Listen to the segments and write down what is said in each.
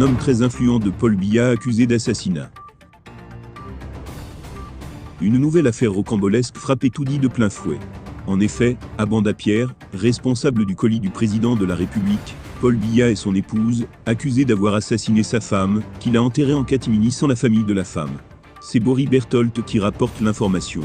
homme très influent de Paul Biya accusé d'assassinat. Une nouvelle affaire rocambolesque frappe Etoudi de plein fouet. En effet, à Banda-Pierre, responsable du colis du président de la République, Paul Biya et son épouse, accusés d'avoir assassiné sa femme, qu'il a enterrée en catimini sans la famille de la femme. C'est Boris Berthold qui rapporte l'information.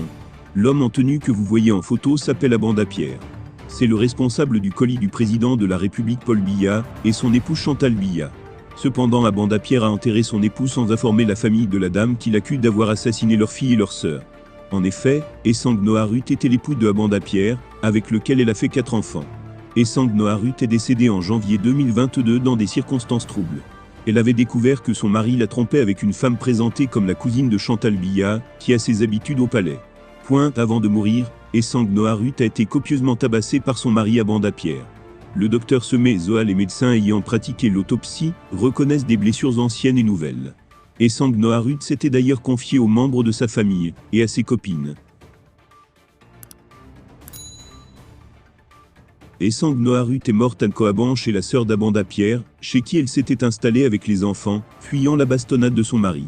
L'homme en tenue que vous voyez en photo s'appelle à Banda-Pierre. C'est le responsable du colis du président de la République Paul Biya et son épouse Chantal Biya. Cependant, à Banda-Pierre a enterré son épouse sans informer la famille de la dame qu'il accuse d'avoir assassiné leur fille et leur sœur. En effet, Essang Noharut était l'époux de Banda-Pierre, avec lequel elle a fait 4 enfants. Essang Noharut est décédée en janvier 2022 dans des circonstances troubles. Elle avait découvert que son mari la trompait avec une femme présentée comme la cousine de Chantal Biya, qui a ses habitudes au palais. Avant de mourir, Essang Noharut a été copieusement tabassée par son mari à Banda-Pierre. Le docteur Semé Zoal, les médecins ayant pratiqué l'autopsie, reconnaissent des blessures anciennes et nouvelles. Essang Noharut s'était d'ailleurs confié aux membres de sa famille et à ses copines. Essang Noharut est morte à Nkoaban chez la sœur d'Abanda-Pierre, chez qui elle s'était installée avec les enfants, fuyant la bastonnade de son mari.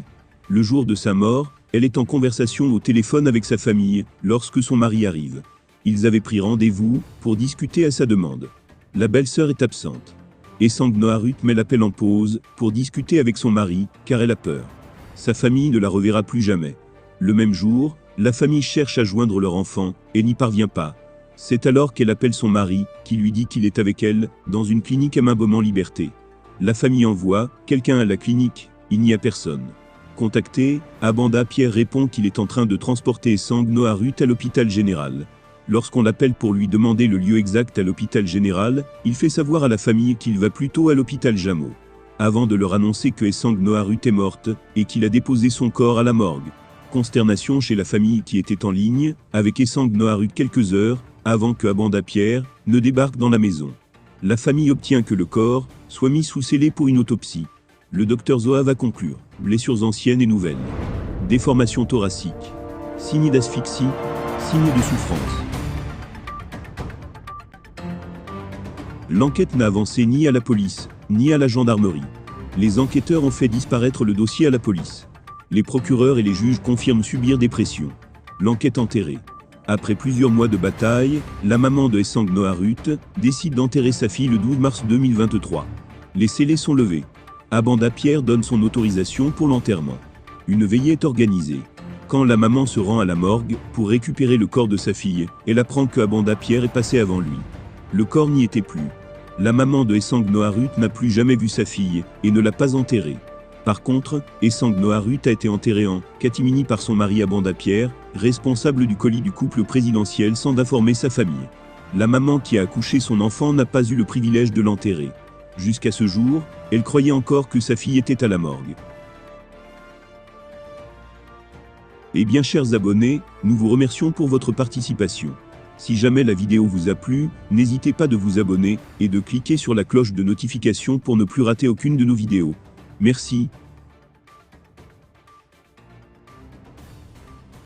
Le jour de sa mort, elle est en conversation au téléphone avec sa famille, lorsque son mari arrive. Ils avaient pris rendez-vous pour discuter à sa demande. La belle-sœur est absente. Essang Noharut met l'appel en pause pour discuter avec son mari, car elle a peur. Sa famille ne la reverra plus jamais. Le même jour, la famille cherche à joindre leur enfant et n'y parvient pas. C'est alors qu'elle appelle son mari, qui lui dit qu'il est avec elle, dans une clinique à Main-Beaumont-Liberté. La famille envoie quelqu'un à la clinique, il n'y a personne. Contacté, Banda-Pierre répond qu'il est en train de transporter Essang Noharut à l'hôpital général. Lorsqu'on l'appelle pour lui demander le lieu exact à l'hôpital général, il fait savoir à la famille qu'il va plutôt à l'hôpital Jameau. Avant de leur annoncer que Essang Noharut est morte, et qu'il a déposé son corps à la morgue. Consternation chez la famille qui était en ligne, avec Essang Noharut quelques heures, avant que Banda-Pierre ne débarque dans la maison. La famille obtient que le corps soit mis sous scellé pour une autopsie. Le docteur Zoa va conclure. Blessures anciennes et nouvelles. Déformation thoracique. Signes d'asphyxie. Signes de souffrance. L'enquête n'a avancé ni à la police, ni à la gendarmerie. Les enquêteurs ont fait disparaître le dossier à la police. Les procureurs et les juges confirment subir des pressions. L'enquête enterrée. Après plusieurs mois de bataille, la maman de Essang Noharut décide d'enterrer sa fille le 12 mars 2023. Les scellés sont levés. Banda-Pierre donne son autorisation pour l'enterrement. Une veillée est organisée. Quand la maman se rend à la morgue pour récupérer le corps de sa fille, elle apprend que Banda-Pierre est passé avant lui. Le corps n'y était plus. La maman de Essang Noharut n'a plus jamais vu sa fille et ne l'a pas enterrée. Par contre, Essang Noharut a été enterré en catimini par son mari Banda-Pierre, responsable du colis du couple présidentiel sans informer sa famille. La maman qui a accouché son enfant n'a pas eu le privilège de l'enterrer. Jusqu'à ce jour, elle croyait encore que sa fille était à la morgue. Eh bien, chers abonnés, nous vous remercions pour votre participation. Si jamais la vidéo vous a plu, n'hésitez pas de vous abonner et de cliquer sur la cloche de notification pour ne plus rater aucune de nos vidéos. Merci.